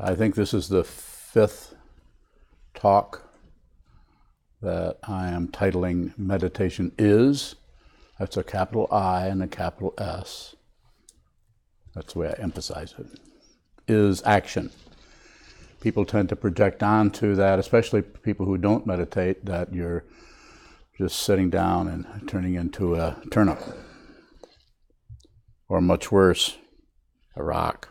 I think this is the fifth talk that I am titling Meditation Is. That's a capital I and a capital S. That's the way I emphasize it. Is action. People tend to project onto that, especially people who don't meditate, that you're just sitting down and turning into a turnip. Or much worse, a rock.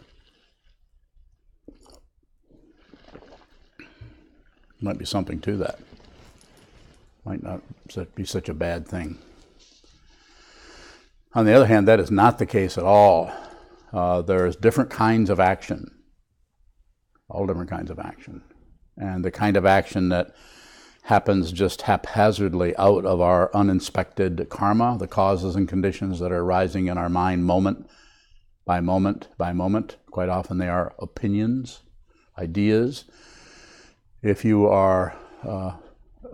Might be something to that. Might not be such a bad thing. On the other hand, that is not the case at all. There's different kinds of action. All different kinds of action. And the kind of action that happens just haphazardly out of our uninspected karma, the causes and conditions that are arising in our mind moment by moment by moment. Quite often they are opinions, ideas. If you are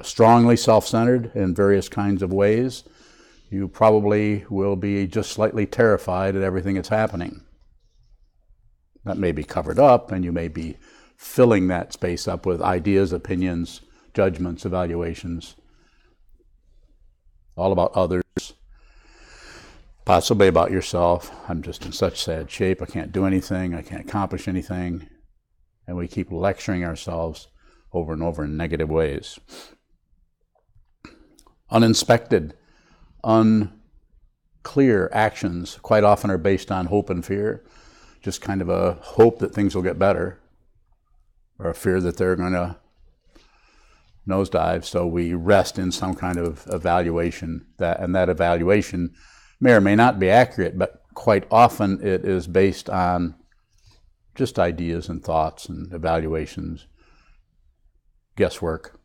strongly self-centered in various kinds of ways, you probably will be just slightly terrified at everything that's happening. That may be covered up, and you may be filling that space up with ideas, opinions, judgments, evaluations, all about others, possibly about yourself. I'm just in such sad shape, I can't do anything, I can't accomplish anything. And we keep lecturing ourselves over and over in negative ways. Uninspected, unclear actions quite often are based on hope and fear. Just kind of a hope that things will get better, or a fear that they're going to nosedive. So we rest in some kind of evaluation, and that evaluation may or may not be accurate, but quite often it is based on just ideas and thoughts and evaluations, guesswork.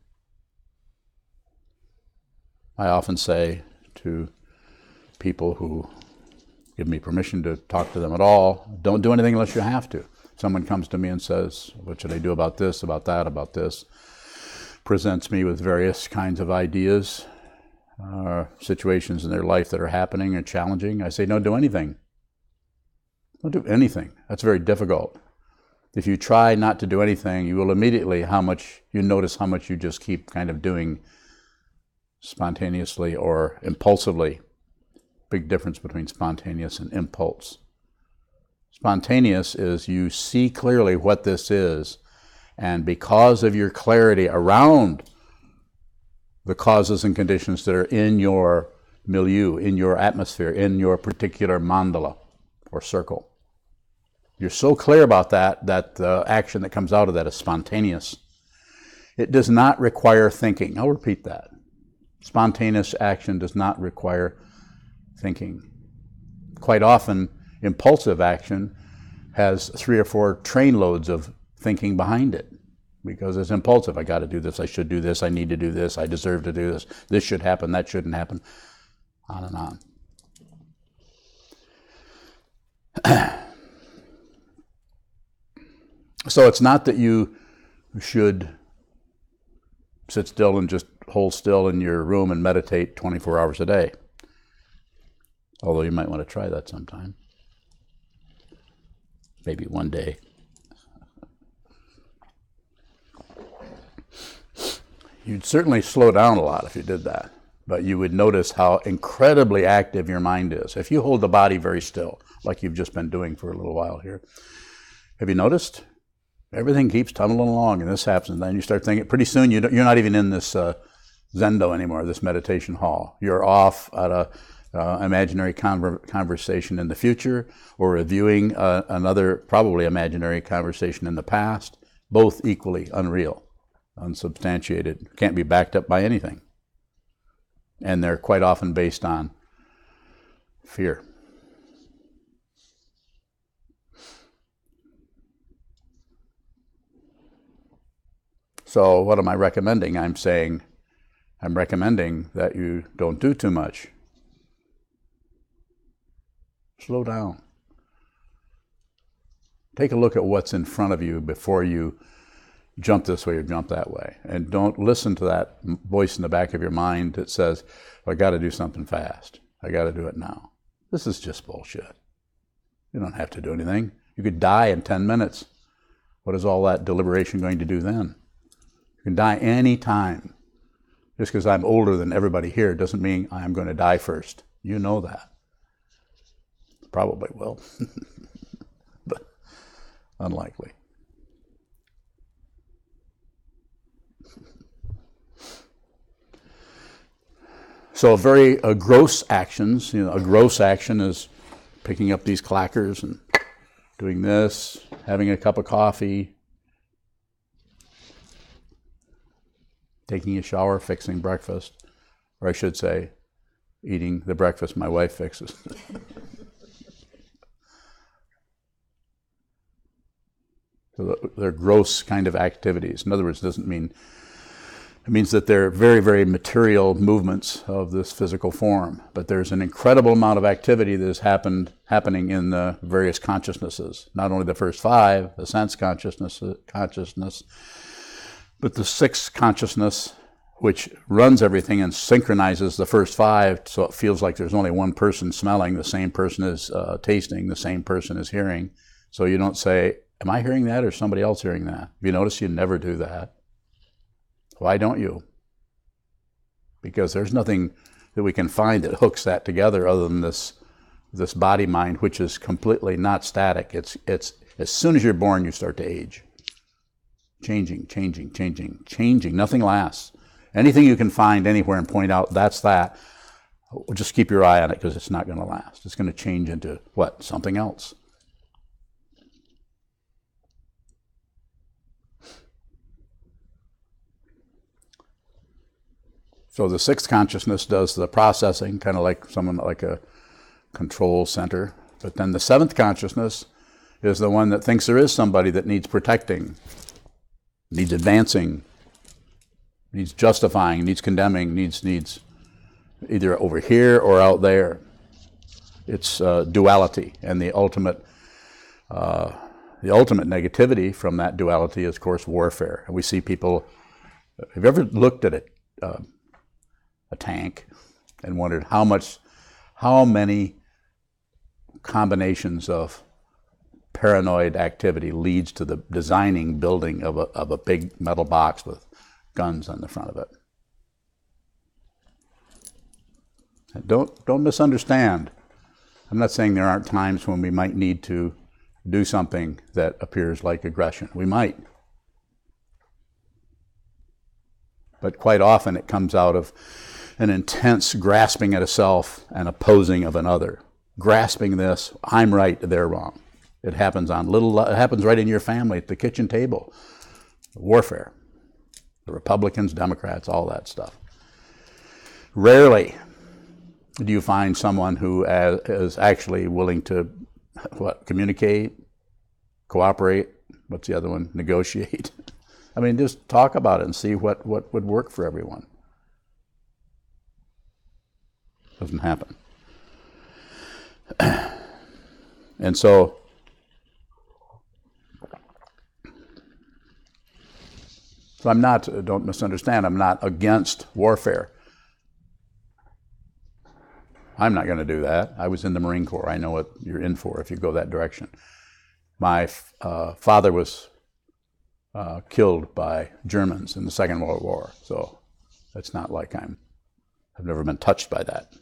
I often say to people who give me permission to talk to them at all, don't do anything unless you have to. Someone comes to me and says, what should I do about this, about that, about this? Presents me with various kinds of ideas, situations in their life that are happening and challenging. I say, don't do anything. Don't do anything. That's very difficult. If you try not to do anything, you will immediately notice how much you just keep kind of doing spontaneously or impulsively. Big difference between spontaneous and impulse. Spontaneous is you see clearly what this is, and because of your clarity around the causes and conditions that are in your milieu, in your atmosphere, in your particular mandala or circle, you're so clear about that the action that comes out of that is spontaneous. It does not require thinking. I'll repeat that. Spontaneous action does not require thinking. Quite often, impulsive action has 3 or 4 trainloads of thinking behind it because it's impulsive. I got to do this, I should do this, I need to do this, I deserve to do this should happen, that shouldn't happen, on and on. So it's not that you should sit still and just hold still in your room and meditate 24 hours a day. Although you might want to try that sometime. Maybe one day. You'd certainly slow down a lot if you did that. But you would notice how incredibly active your mind is. If you hold the body very still, like you've just been doing for a little while here. Have you noticed? Everything keeps tumbling along, and this happens, and then you start thinking, pretty soon you're not even in this zendo anymore, this meditation hall. You're off at a imaginary conversation in the future, or reviewing another probably imaginary conversation in the past, both equally unreal, unsubstantiated, can't be backed up by anything. And they're quite often based on fear. So what am I recommending? I'm recommending that you don't do too much. Slow down. Take a look at what's in front of you before you jump this way or jump that way. And don't listen to that voice in the back of your mind that says, well, I got to do something fast. I got to do it now. This is just bullshit. You don't have to do anything. You could die in 10 minutes. What is all that deliberation going to do then? You can die any time. Just because I'm older than everybody here doesn't mean I'm going to die first. You know that. Probably will, but unlikely. So very gross actions. A gross action is picking up these clackers and doing this, having a cup of coffee, taking a shower, fixing breakfast, or I should say, eating the breakfast my wife fixes. So they're gross kind of activities. In other words, it means that they're very, very material movements of this physical form. But there's an incredible amount of activity that is happening in the various consciousnesses. Not only the first five, the sense consciousness, but the sixth consciousness, which runs everything and synchronizes the first five, so it feels like there's only one person smelling, the same person is tasting, the same person is hearing. So you don't say, am I hearing that or is somebody else hearing that? You notice you never do that. Why don't you? Because there's nothing that we can find that hooks that together other than this body mind, which is completely not static. It's as soon as you're born, you start to age. Changing. Nothing lasts. Anything you can find anywhere and point out, that's that. Just keep your eye on it because it's not going to last. It's going to change into what? Something else. So the sixth consciousness does the processing, kind of like a control center. But then the seventh consciousness is the one that thinks there is somebody that needs protecting, needs advancing, needs justifying, needs condemning, needs either over here or out there. It's duality, and the ultimate negativity from that duality is, of course, warfare. And we see people. Have you ever looked at a tank and wondered how many combinations of paranoid activity leads to the building of a big metal box with guns on the front of it? And don't misunderstand. I'm not saying there aren't times when we might need to do something that appears like aggression. We might. But quite often it comes out of an intense grasping at a self and opposing of another. Grasping this, I'm right, they're wrong. It happens it happens right in your family at the kitchen table. Warfare. The Republicans, Democrats, all that stuff. Rarely do you find someone who is actually willing to communicate, cooperate, what's the other one? Negotiate. I mean, just talk about it and see what would work for everyone. Doesn't happen. And so I'm not, don't misunderstand, I'm not against warfare. I'm not going to do that. I was in the Marine Corps. I know what you're in for if you go that direction. My father was killed by Germans in the Second World War, so it's not like I've never been touched by that.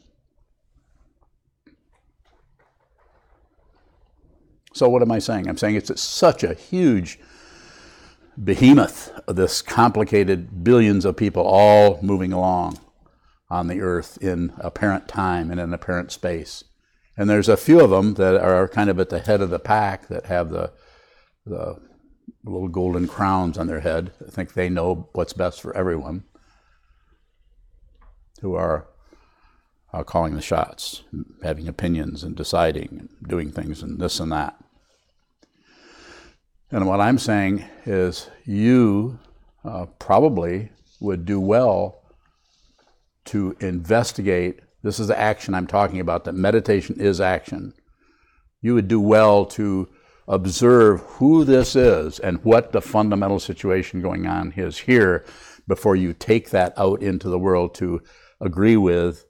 So what am I saying? I'm saying it's such a huge behemoth of this complicated billions of people all moving along on the earth in apparent time and in apparent space. And there's a few of them that are kind of at the head of the pack that have the little golden crowns on their head. I think they know what's best for everyone, who are calling the shots, having opinions and deciding and doing things and this and that. And what I'm saying is you probably would do well to investigate. This is the action I'm talking about, that meditation is action. You would do well to observe who this is and what the fundamental situation going on is here before you take that out into the world to agree with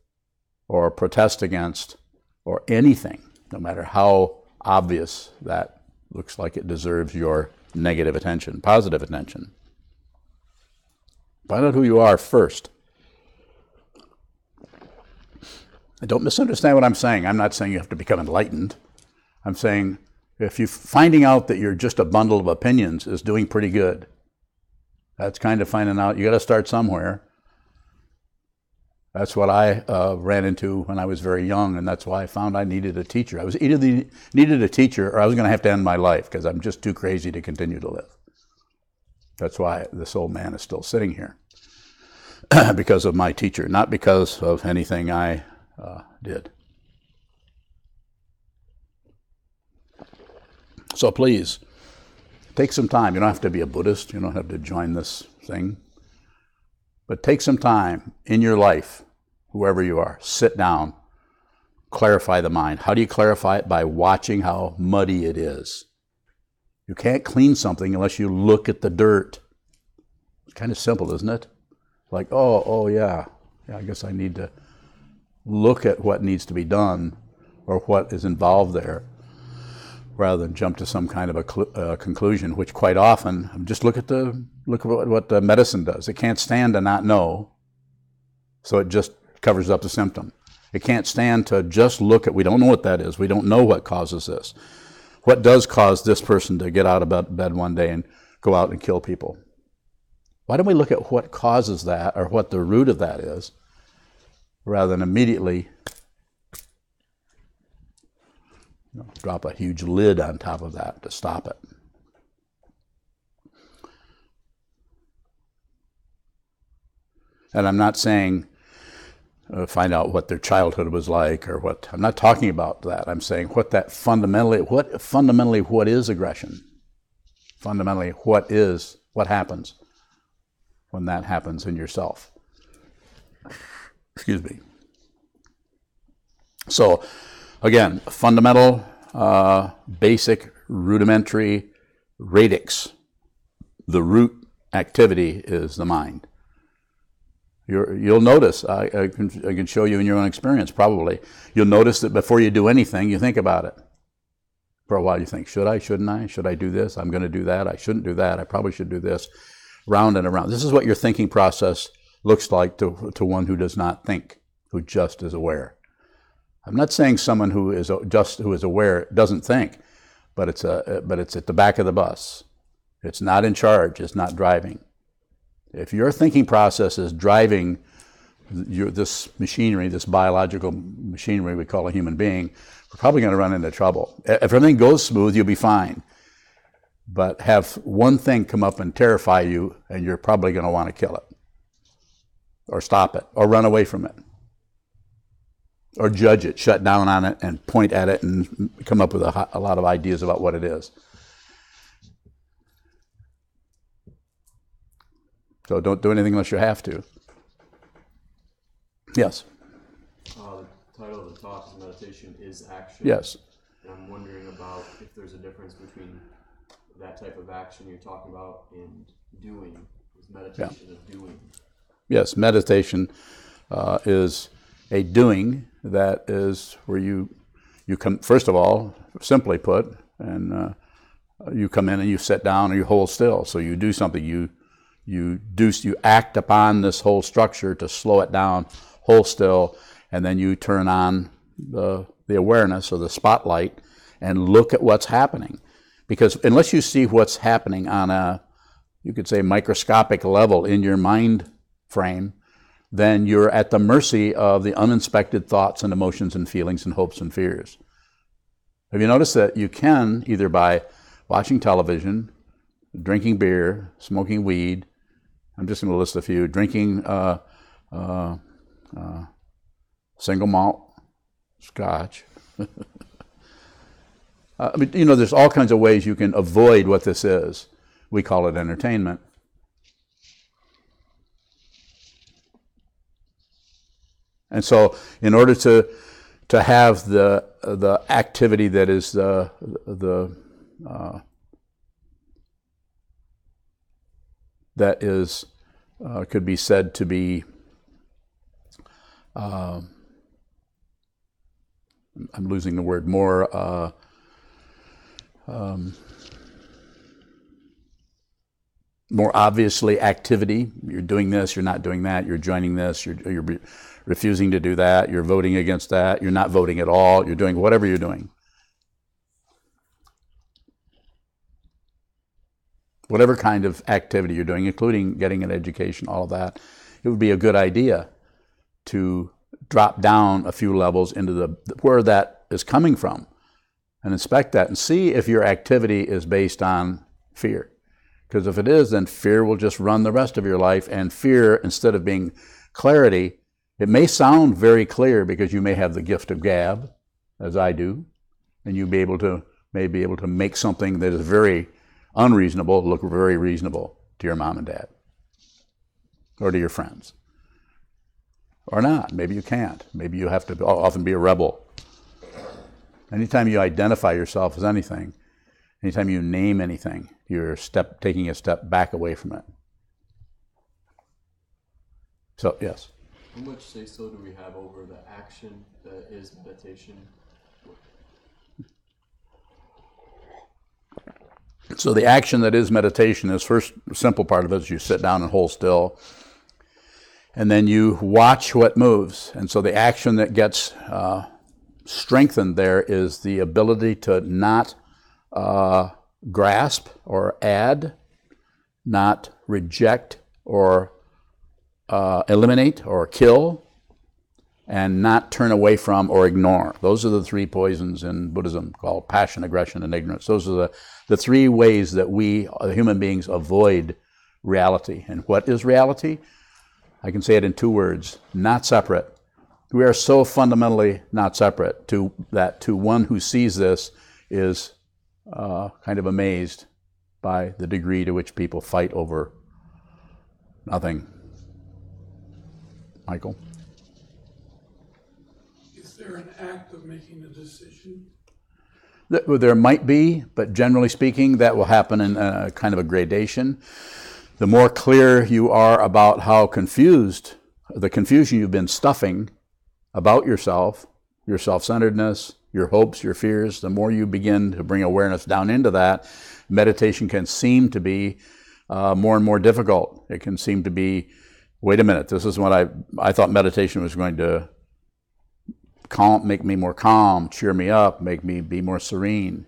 or protest against or anything, no matter how obvious that looks like it deserves your negative attention, positive attention. Find out who you are first. Don't misunderstand what I'm saying. I'm not saying you have to become enlightened. I'm saying if you're finding out that you're just a bundle of opinions is doing pretty good. That's kind of finding out. You got to start somewhere. That's what I ran into when I was very young, and that's why I found I needed a teacher. I was either needed a teacher or I was going to have to end my life because I'm just too crazy to continue to live. That's why this old man is still sitting here. Because of my teacher, not because of anything I did. So please, take some time. You don't have to be a Buddhist. You don't have to join this thing. But take some time in your life, whoever you are, sit down, clarify the mind. How do you clarify it? By watching how muddy it is. You can't clean something unless you look at the dirt. It's kind of simple, isn't it? Like, oh yeah, I guess I need to look at what needs to be done or what is involved there, rather than jump to some kind of a conclusion, which quite often, just look at what the medicine does. It can't stand to not know, so it just covers up the symptom. It can't stand to just look at, we don't know what that is. We don't know what causes this. What does cause this person to get out of bed one day and go out and kill people? Why don't we look at what causes that or what the root of that is, rather than immediately drop a huge lid on top of that to stop it. And I'm not saying find out what their childhood was like or what. I'm not talking about that. I'm saying what is aggression? Fundamentally, what happens when that happens in yourself? Excuse me. So, again, fundamental, basic, rudimentary radix. The root activity is the mind. You'll notice, I can show you in your own experience probably, you'll notice that before you do anything, you think about it. For a while you think, should I, shouldn't I? Should I do this? I'm going to do that. I shouldn't do that. I probably should do this. Round and around. This is what your thinking process looks like to one who does not think, who just is aware. I'm not saying someone who is aware doesn't think, but it's at the back of the bus. It's not in charge. It's not driving. If your thinking process is driving this machinery, this biological machinery we call a human being, we're probably going to run into trouble. If everything goes smooth, you'll be fine. But have one thing come up and terrify you, and you're probably going to want to kill it, or stop it, or run away from it, or judge it, shut down on it, and point at it, and come up with a lot of ideas about what it is. So don't do anything unless you have to. Yes? The title of the talk is Meditation is Action. Yes. And I'm wondering about if there's a difference between that type of action you're talking about and doing. Is meditation a doing? Yes, meditation is a doing that is where you come, first of all, simply put, and you come in and you sit down and you hold still. So you do something, you act upon this whole structure to slow it down, hold still, and then you turn on the awareness or the spotlight and look at what's happening. Because unless you see what's happening on a, you could say, microscopic level in your mind frame, then you're at the mercy of the uninspected thoughts and emotions and feelings and hopes and fears. Have you noticed that you can, either by watching television, drinking beer, smoking weed, I'm just going to list a few, drinking single malt scotch. There's all kinds of ways you can avoid what this is. We call it entertainment. And so, in order to have the activity that is that is could be said to be I'm losing the word more more obviously activity. You're doing this, you're not doing that, you're joining this, you're refusing to do that, you're voting against that, you're not voting at all, you're doing whatever you're doing. Whatever kind of activity you're doing, including getting an education, all of that, it would be a good idea to drop down a few levels into where that is coming from and inspect that and see if your activity is based on fear. Because if it is, then fear will just run the rest of your life, and fear, instead of being clarity, it may sound very clear because you may have the gift of gab, as I do, and you may be able to make something that is very unreasonable look very reasonable to your mom and dad or to your friends. Or not. Maybe you can't. Maybe you have to often be a rebel. Anytime you identify yourself as anything, anytime you name anything, you're taking a step back away from it. So, yes? How much say-so do we have over the action that is meditation? So the action that is meditation is, first, the simple part of it is you sit down and hold still, and then you watch what moves. And so the action that gets strengthened there is the ability to not grasp or add, not reject or eliminate or kill, and not turn away from or ignore. Those are the three poisons in Buddhism called passion, aggression, and ignorance. Those are the three ways that we, human beings, avoid reality. And what is reality? I can say it in two words: not separate. We are so fundamentally not separate that to one who sees this is kind of amazed by the degree to which people fight over nothing. Michael? Is there an act of making a decision? There might be, but generally speaking, that will happen in a kind of a gradation. The more clear you are about how the confusion you've been stuffing about yourself, your self-centeredness, your hopes, your fears, the more you begin to bring awareness down into that, meditation can seem to be more and more difficult. It can seem to be, wait a minute, this is what I thought meditation was going to make me more calm, cheer me up, make me be more serene.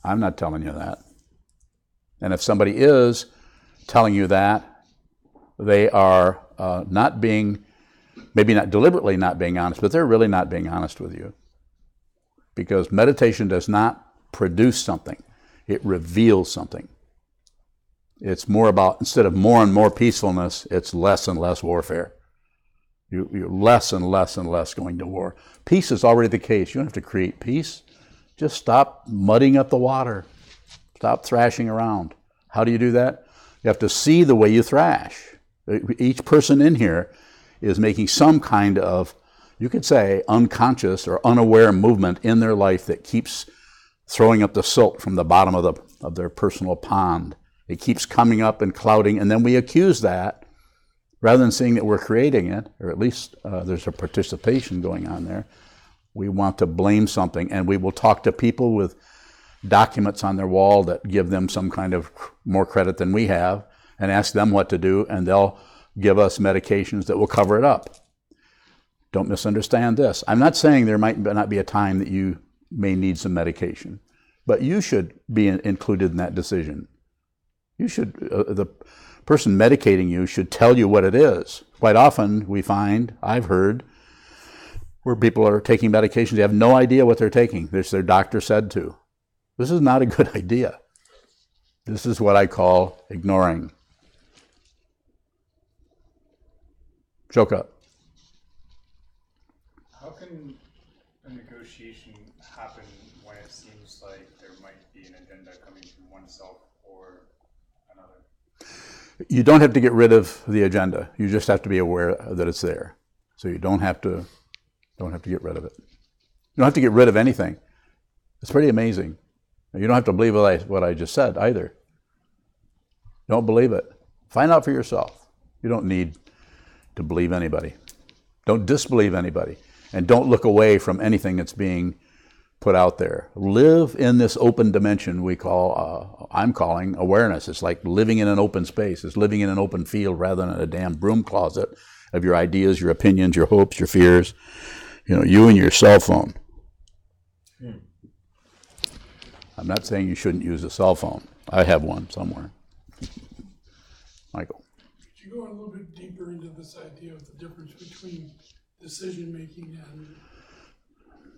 I'm not telling you that. And if somebody is telling you that, they are not being, maybe not deliberately not being honest, but they're really not being honest with you. Because meditation does not produce something. It reveals something. It's more about, instead of more and more peacefulness, it's less and less warfare. You're less and less and less going to war. Peace is already the case. You don't have to create peace. Just stop muddying up the water. Stop thrashing around. How do you do that? You have to see the way you thrash. Each person in here is making some kind of, you could say, unconscious or unaware movement in their life that keeps throwing up the silt from the bottom of their personal pond. It keeps coming up and clouding, and then we accuse that, rather than seeing that we're creating it, or at least there's a participation going on there. We want to blame something, and we will talk to people with documents on their wall that give them some kind of more credit than we have, and ask them what to do, and they'll give us medications that will cover it up. Don't misunderstand this. I'm not saying there might not be a time that you may need some medication, but you should be included in that decision. You should, the person medicating you should tell you what it is. Quite often we find, I've heard, where people are taking medications, they have no idea what they're taking. Their doctor said to. This is not a good idea. This is what I call ignoring. Shoka. How can a negotiation happen when it seems like there might be an agenda coming from oneself or another? You don't have to get rid of the agenda. You just have to be aware that it's there. So you don't have to get rid of it. You don't have to get rid of anything. It's pretty amazing. You don't have to believe what I just said either. Don't believe it. Find out for yourself. You don't need to believe anybody. Don't disbelieve anybody. And don't look away from anything that's being put out there. Live in this open dimension we call, I'm calling awareness. It's like living in an open space. It's living in an open field rather than a damn broom closet of your ideas, your opinions, your hopes, your fears. You and your cell phone. I'm not saying you shouldn't use a cell phone. I have one somewhere. Michael. Could you go a little bit deeper into this idea of the difference between decision making and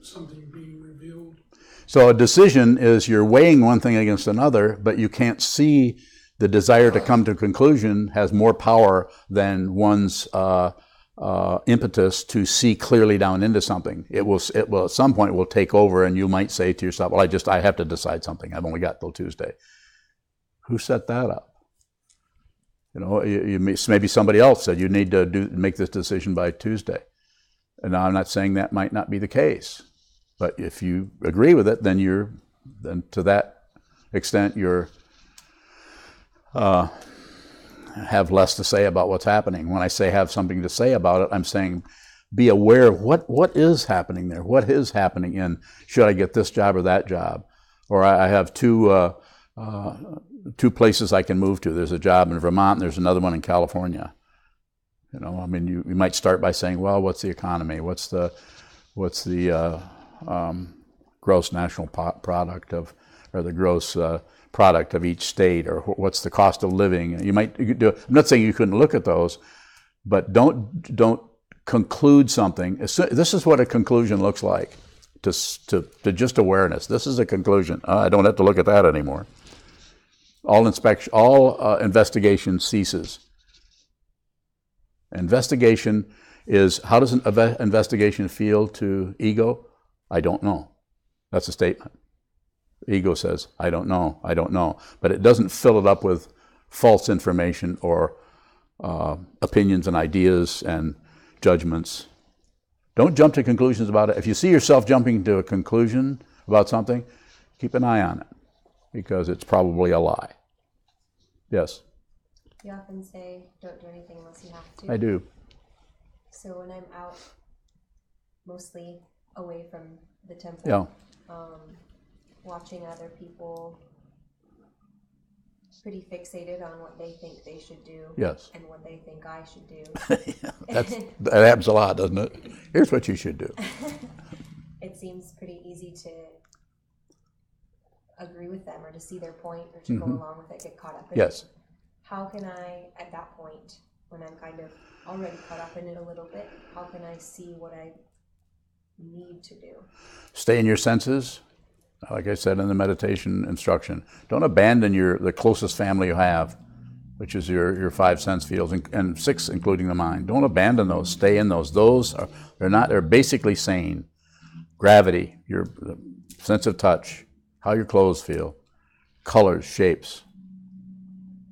something being revealed? So a decision is you're weighing one thing against another, but you can't see the desire to come to a conclusion has more power than one's impetus to see clearly down into something. It will at some point will take over, and you might say to yourself, well, I have to decide something. I've only got till Tuesday. Who set that up? Maybe somebody else said you need to make this decision by Tuesday. And now I'm not saying that might not be the case, but if you agree with it, then to that extent you're have less to say about what's happening. When I say have something to say about it, I'm saying be aware of what is happening there. What is happening in, should I get this job or that job? Or I have two places I can move to. There's a job in Vermont, and there's another one in California. You might start by saying, well, what's the economy? What's the gross national product or the gross product of each state, or what's the cost of living? You do. I'm not saying you couldn't look at those, but don't conclude something. This is what a conclusion looks like to just awareness. This is a conclusion. I don't have to look at that anymore. All investigation ceases. Investigation is, how does an investigation feel to ego? I don't know. That's a statement. Ego says, I don't know. But it doesn't fill it up with false information or opinions and ideas and judgments. Don't jump to conclusions about it. If you see yourself jumping to a conclusion about something, keep an eye on it, because it's probably a lie. Yes? You often say, don't do anything unless you have to. I do. So when I'm out, mostly away from the temple, Yeah. Watching other people pretty fixated on what they think they should do, Yes. and what they think I should do. That happens a lot, doesn't it? Here's what you should do. It seems pretty easy to agree with them, or to see their point, or to go along with it, get caught up in Yes. it. How can I, at that point, when I'm kind of already caught up in it a little bit, how can I see what I need to do? Stay in your senses. Like I said in the meditation instruction, don't abandon the closest family you have, which is your 5 sense fields, and 6 including the mind. Don't abandon those. Stay in those. They're basically sane. Gravity, your sense of touch, how your clothes feel, colors, shapes.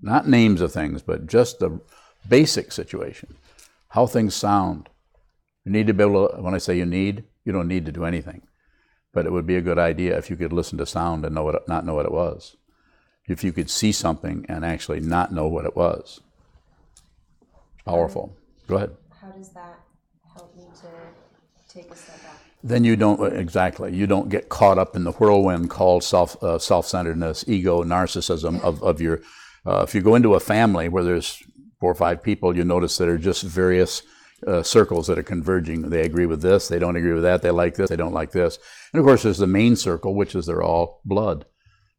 Not names of things, but just the basic situation. How things sound. You need to be able to, when I say you don't need to do anything. But it would be a good idea if you could listen to sound and not know what it was. If you could see something and actually not know what it was. Powerful. Go ahead. How does that help me to take a step back? Then you don't get caught up in the whirlwind called self-centeredness, ego, narcissism of your. If you go into a family where there's 4 or 5 people, you notice that are just various circles that are converging. They agree with this, they don't agree with that, they like this, they don't like this. And of course there's the main circle, which is they're all blood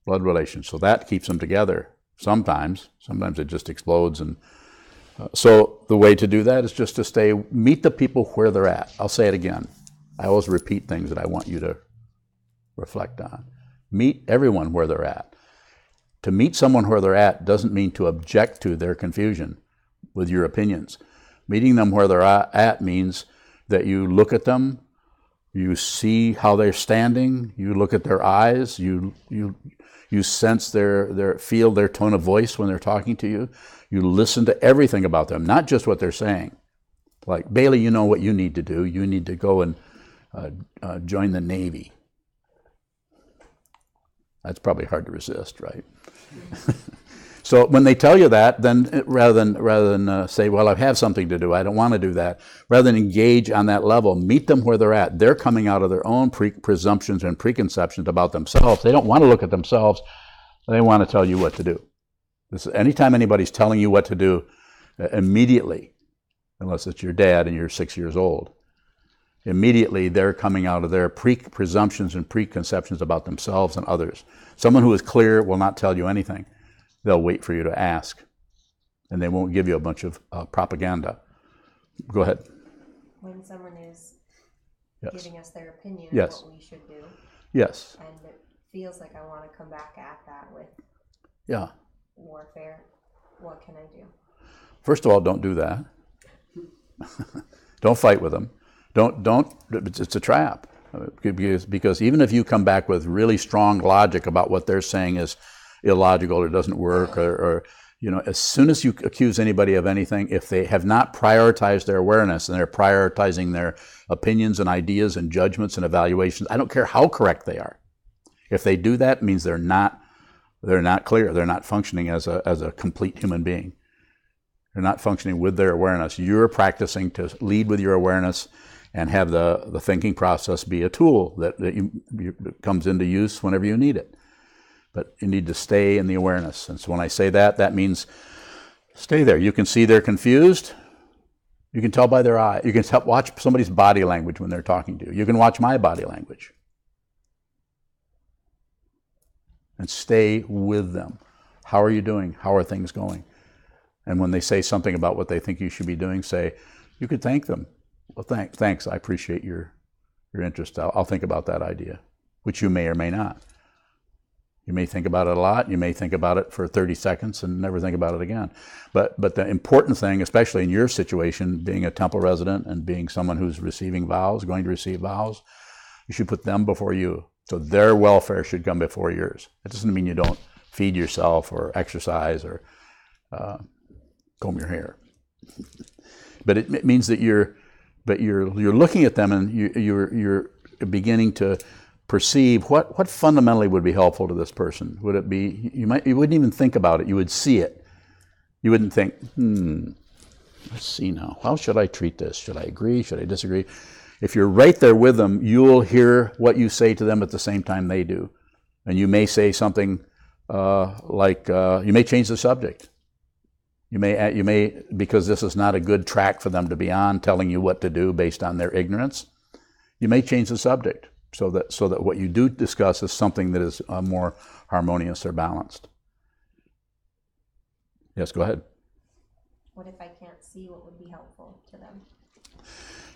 relations. So that keeps them together. Sometimes it just explodes. And so the way to do that is just to meet the people where they're at. I'll say it again. I always repeat things that I want you to reflect on. Meet everyone where they're at. To meet someone where they're at doesn't mean to object to their confusion with your opinions. Meeting them where they're at means that you look at them, you see how they're standing, you look at their eyes, you sense feel their tone of voice when they're talking to you. You listen to everything about them, not just what they're saying. Like, Bailey, you know what you need to do. You need to go and join the Navy. That's probably hard to resist, right? So when they tell you that, then rather than say, well, I have something to do, I don't want to do that, rather than engage on that level, meet them where they're at. They're coming out of their own presumptions and preconceptions about themselves. They don't want to look at themselves. They want to tell you what to do. Anytime anybody's telling you what to do, immediately, unless it's your dad and you're 6 years old, immediately they're coming out of their presumptions and preconceptions about themselves and others. Someone who is clear will not tell you anything. They'll wait for you to ask, and they won't give you a bunch of propaganda. Go ahead. When someone is giving us their opinion Yes. on what we should do, Yes. and it feels like I want to come back at that with warfare, what can I do? First of all, don't do that. Don't fight with them. Don't. It's a trap. Because even if you come back with really strong logic about what they're saying is illogical or doesn't work, or as soon as you accuse anybody of anything, if they have not prioritized their awareness and they're prioritizing their opinions and ideas and judgments and evaluations, I don't care how correct they are. If they do that, it means they're not clear. They're not functioning as a complete human being. They're not functioning with their awareness. You're practicing to lead with your awareness and have the thinking process be a tool that comes into use whenever you need it. But you need to stay in the awareness. And so when I say that, that means stay there. You can see they're confused. You can tell by their eye. You can watch somebody's body language when they're talking to you. You can watch my body language. And stay with them. How are you doing? How are things going? And when they say something about what they think you should be doing, say, you could thank them. Well, thanks. I appreciate your interest. I'll think about that idea, which you may or may not. You may think about it a lot. You may think about it for 30 seconds and never think about it again. But the important thing, especially in your situation, being a temple resident and being someone who's receiving vows, going to receive vows, you should put them before you. So their welfare should come before yours. It doesn't mean you don't feed yourself or exercise or comb your hair. But it means that you're looking at them and you're beginning to perceive what fundamentally would be helpful to this person. Would it be, you wouldn't even think about it, you would see it. You wouldn't think, let's see now, how should I treat this? Should I agree? Should I disagree? If you're right there with them, you'll hear what you say to them at the same time they do. And you may say something you may change the subject. You may, because this is not a good track for them to be on, telling you what to do based on their ignorance, you may change the subject. So that what you do discuss is something that is more harmonious or balanced. Yes, go ahead. What if I can't see what would be helpful to them?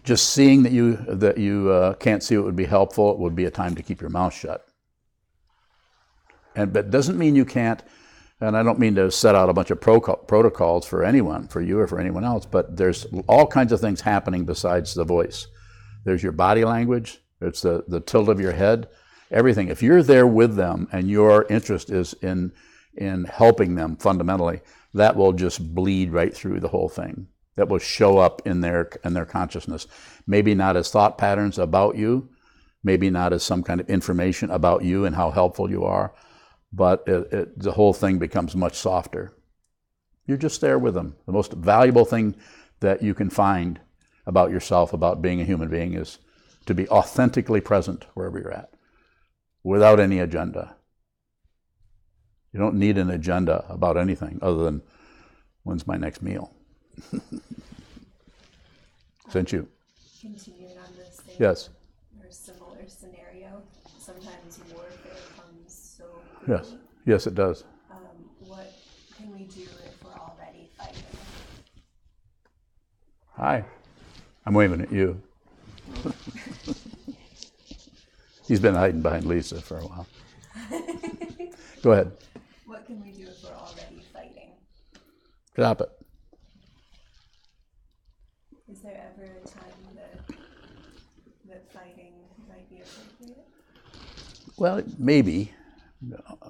Just seeing that you can't see what would be helpful would be a time to keep your mouth shut. But it doesn't mean you can't, and I don't mean to set out a bunch of protocols for anyone, for you or for anyone else, but there's all kinds of things happening besides the voice. There's your body language. It's the tilt of your head, everything. If you're there with them and your interest is in helping them fundamentally, that will just bleed right through the whole thing. That will show up in their consciousness. Maybe not as thought patterns about you, maybe not as some kind of information about you and how helpful you are, but the whole thing becomes much softer. You're just there with them. The most valuable thing that you can find about yourself, about being a human being, is to be authentically present wherever you're at, without any agenda. You don't need an agenda about anything other than, when's my next meal? Since you. Continuing on this same Yes. or similar scenario, sometimes warfare comes so Yes. quickly. Yes, it does. What can we do if we're already fighting? Hi. I'm waving at you. He's been hiding behind Lisa for a while. Go ahead. What can we do if we're already fighting? Stop it. Is there ever a time that fighting might be appropriate? Well, maybe.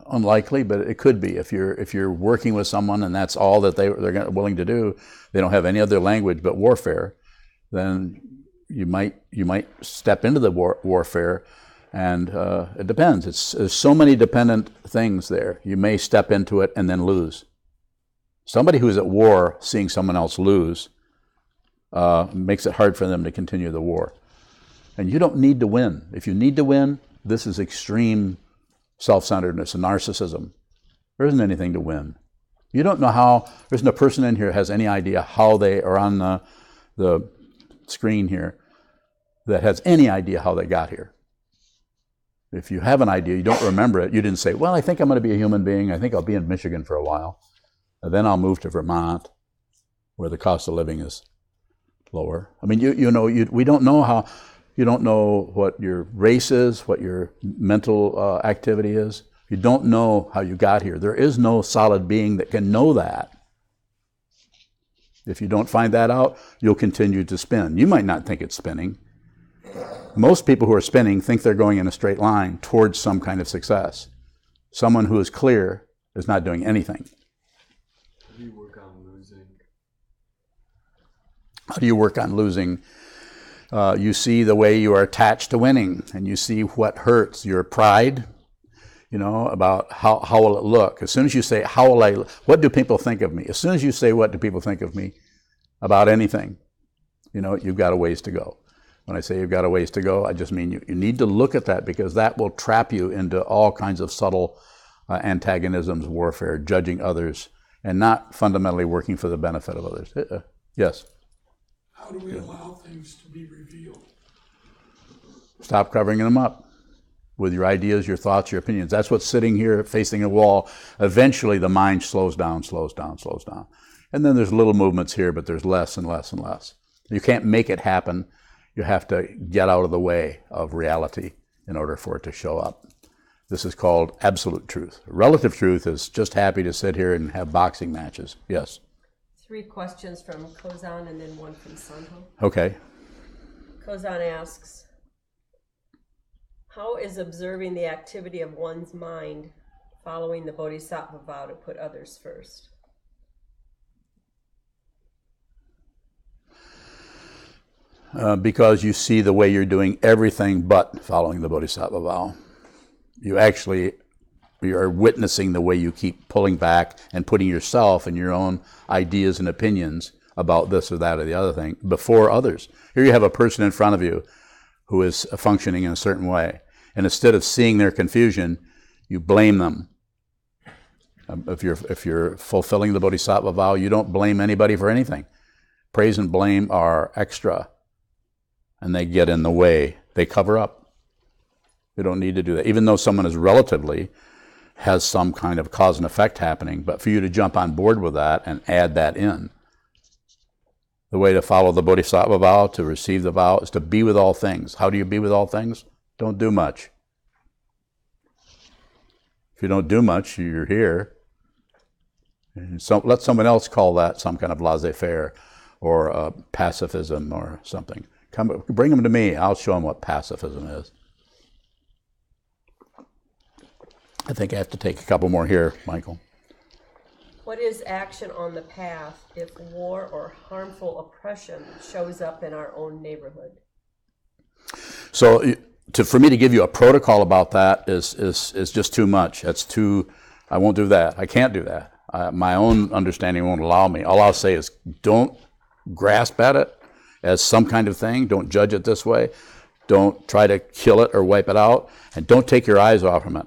Unlikely, but it could be. If you're working with someone and that's all that they're willing to do, they don't have any other language but warfare, then you might step into the warfare, and it depends. There's so many dependent things there. You may step into it and then lose. Somebody who's at war, seeing someone else lose, makes it hard for them to continue the war. And you don't need to win. If you need to win, this is extreme self-centeredness and narcissism. There isn't anything to win. You don't know how, there isn't a person in here who has any idea how they are on the screen here that has any idea how they got here. If you have an idea, you don't remember it, you didn't say, well, I think I'm going to be a human being. I think I'll be in Michigan for a while. And then I'll move to Vermont, where the cost of living is lower. I mean, we don't know how, you don't know what your race is, what your mental activity is. You don't know how you got here. There is no solid being that can know that. If you don't find that out, you'll continue to spin. You might not think it's spinning. Most people who are spinning think they're going in a straight line towards some kind of success. Someone who is clear is not doing anything. How do you work on losing? How do you work on losing? You see the way you are attached to winning, and you see what hurts. Your pride, about how will it look. As soon as you say, what do people think of me? As soon as you say, what do people think of me about anything, you've got a ways to go. When I say you've got a ways to go, I just mean you need to look at that, because that will trap you into all kinds of subtle antagonisms, warfare, judging others, and not fundamentally working for the benefit of others. Yes? How do we allow things to be revealed? Stop covering them up with your ideas, your thoughts, your opinions. That's what's sitting here facing a wall. Eventually the mind slows down. And then there's little movements here, but there's less and less and less. You can't make it happen. You have to get out of the way of reality in order for it to show up. This is called absolute truth. Relative truth is just happy to sit here and have boxing matches. Yes? 3 questions from Sokuzan and then 1 from Sanho. Okay. Sokuzan asks, how is observing the activity of one's mind following the Bodhisattva vow to put others first? Because you see the way you're doing everything but following the Bodhisattva vow. You are witnessing the way you keep pulling back and putting yourself and your own ideas and opinions about this or that or the other thing before others. Here you have a person in front of you who is functioning in a certain way. And instead of seeing their confusion, you blame them. If you're fulfilling the Bodhisattva vow, you don't blame anybody for anything. Praise and blame are extra. And they get in the way. They cover up. You don't need to do that. Even though someone is relatively has some kind of cause and effect happening, but for you to jump on board with that and add that in. The way to follow the Bodhisattva vow, to receive the vow, is to be with all things. How do you be with all things? Don't do much. If you don't do much, you're here. And so let someone else call that some kind of laissez-faire or pacifism or something. Bring them to me. I'll show them what pacifism is. I think I have to take a couple more here, Michael. What is action on the path if war or harmful oppression shows up in our own neighborhood? So for me to give you a protocol about that is just too much. I won't do that. I can't do that. My own understanding won't allow me. All I'll say is don't grasp at it as some kind of thing. Don't judge it this way. Don't try to kill it or wipe it out. And don't take your eyes off from it,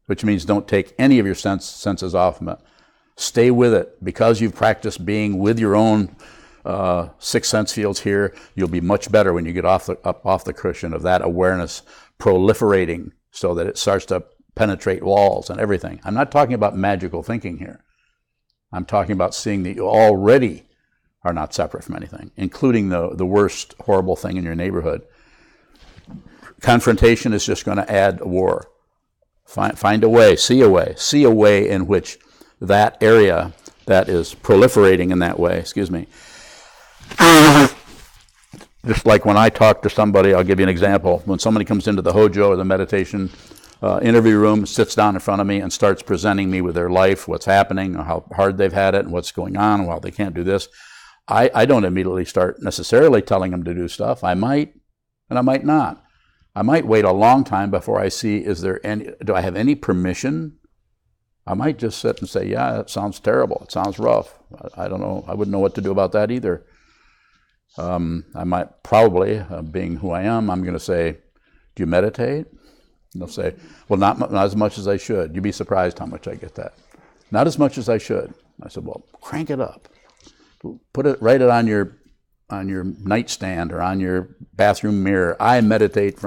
which means don't take any of your senses off from it. Stay with it. Because you've practiced being with your own 6 sense fields here, you'll be much better when you get off the cushion of that awareness proliferating so that it starts to penetrate walls and everything. I'm not talking about magical thinking here. I'm talking about seeing that you already are not separate from anything, including the worst horrible thing in your neighborhood. Confrontation is just going to add war. Find a way, see a way in which that area that is proliferating in that way, just like when I talk to somebody, I'll give you an example. When somebody comes into the hojo or the meditation interview room, sits down in front of me and starts presenting me with their life, what's happening, how hard they've had it, and what's going on, well, they can't do this. I don't immediately start necessarily telling them to do stuff. I might, and I might not. I might wait a long time before I see, do I have any permission I might just sit and say, yeah, that sounds terrible. It sounds rough. I don't know. I wouldn't know what to do about that either. I might probably, being who I am, I'm going to say, do you meditate? And they'll say, well, not as much as I should. You'd be surprised how much I get that. Not as much as I should. I said, well, crank it up. Write it on your nightstand or on your bathroom mirror. I meditate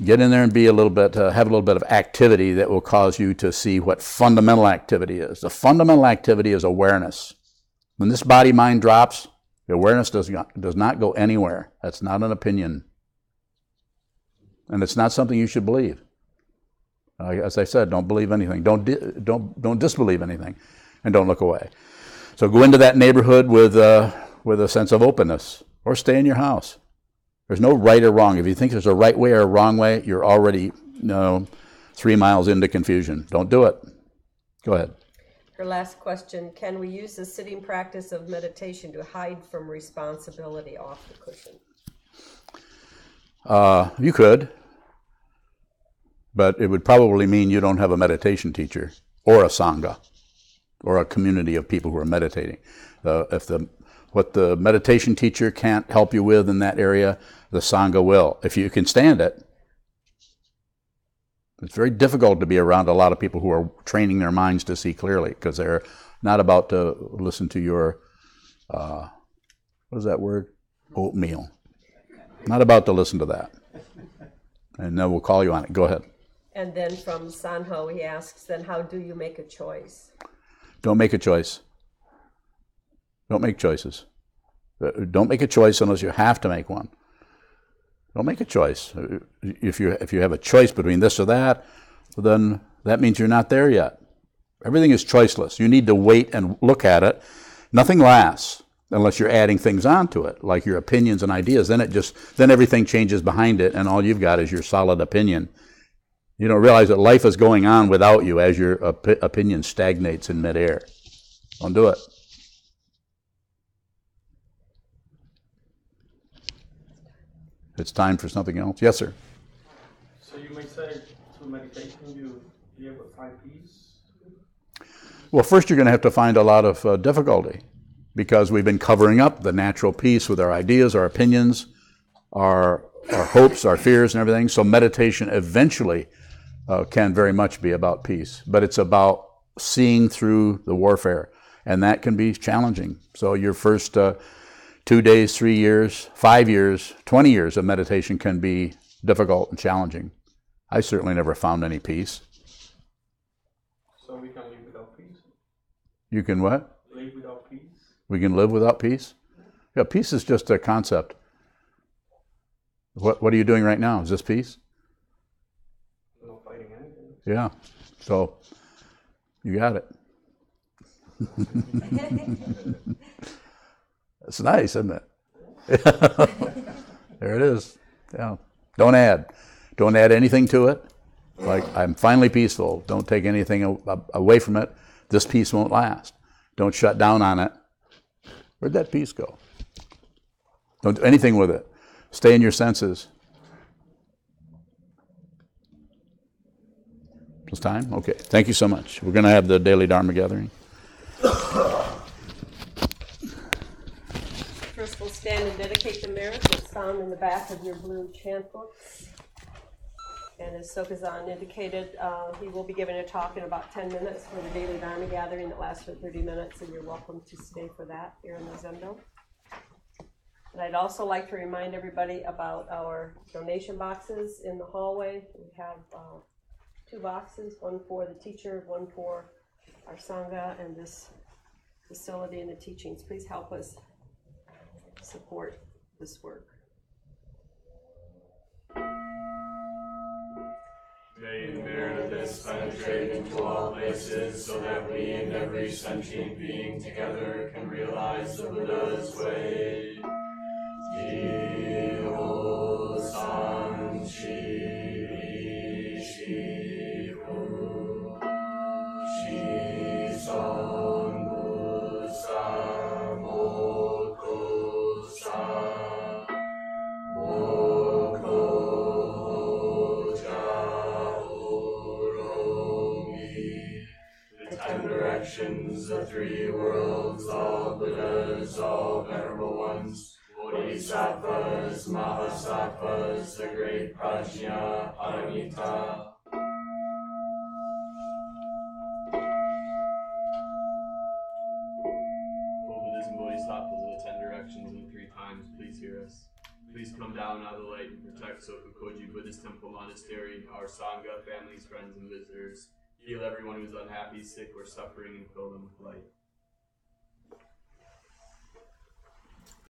get in there and be have a little bit of activity that will cause you to see what fundamental activity is. The fundamental activity is awareness. When this body-mind drops, the awareness does not go anywhere. That's not an opinion. And it's not something you should believe. As I said, don't believe anything. Don't disbelieve anything, and don't look away. So go into that neighborhood with a sense of openness, or stay in your house. There's no right or wrong. If you think there's a right way or a wrong way, you're already 3 miles into confusion. Don't do it. Go ahead. Your last question, can we use the sitting practice of meditation to hide from responsibility off the cushion? You could, but it would probably mean you don't have a meditation teacher or a sangha or a community of people who are meditating. What the meditation teacher can't help you with in that area, the sangha will, if you can stand it. It's very difficult to be around a lot of people who are training their minds to see clearly, because they're not about to listen to your, what is that word? Oatmeal. Not about to listen to that. And then we'll call you on it. Go ahead. And then from Sanho, he asks, then how do you make a choice? Don't make a choice. Don't make choices. Don't make a choice unless you have to make one. Don't make a choice. If you have a choice between this or that, then that means you're not there yet. Everything is choiceless. You need to wait and look at it. Nothing lasts unless you're adding things onto it, like your opinions and ideas. Then everything changes behind it, and all you've got is your solid opinion. You don't realize that life is going on without you as your opinion stagnates in midair. Don't do it. It's time for something else. Yes, sir. So you may say through meditation you be able to find peace? Well, first you're going to have to find a lot of difficulty, because we've been covering up the natural peace with our ideas, our opinions, our hopes, our fears, and everything. So meditation eventually can very much be about peace, but it's about seeing through the warfare, and that can be challenging. So your first 2 days, 3 years, 5 years, 20 years of meditation can be difficult and challenging. I certainly never found any peace. So we can live without peace? You can what? Live without peace? We can live without peace? Yeah, peace is just a concept. What are you doing right now? Is this peace? No fighting anything. Yeah. So you got it. It's nice, isn't it? There it is. Yeah. Don't add anything to it. Like, I'm finally peaceful. Don't take anything away from it. This peace won't last. Don't shut down on it. Where'd that peace go? Don't do anything with it. Stay in your senses. It's time? Okay. Thank you so much. We're going to have the daily Dharma gathering. First, we'll stand and dedicate the merits that's found in the back of your blue chant books. And as Sokuzan indicated, he will be giving a talk in about 10 minutes for the daily Dharma gathering that lasts for 30 minutes, and you're welcome to stay for that here in the Zendo. And I'd also like to remind everybody about our donation boxes in the hallway. We have 2 boxes, one for the teacher, one for our Sangha and this facility and the teachings. Please help us support this work. May the merit of this penetrate into all places, so that we and every sentient being together can realize the Buddha's way. Jiro san shi shi hu shi son bu sa mo ko sa mo ko ja o ro mi ones, the three worlds, all Buddhas, all venerable ones, Bodhisattvas, Mahasattvas, the great Prajna, Paramita. O Buddhas and Bodhisattvas of the 10 directions and the 3 times, please hear us. Please come down out of the light and protect Sokukoji Buddhist Temple Monastery, our Sangha, families, friends, and visitors. Heal everyone who is unhappy, sick, or suffering, and fill them with light.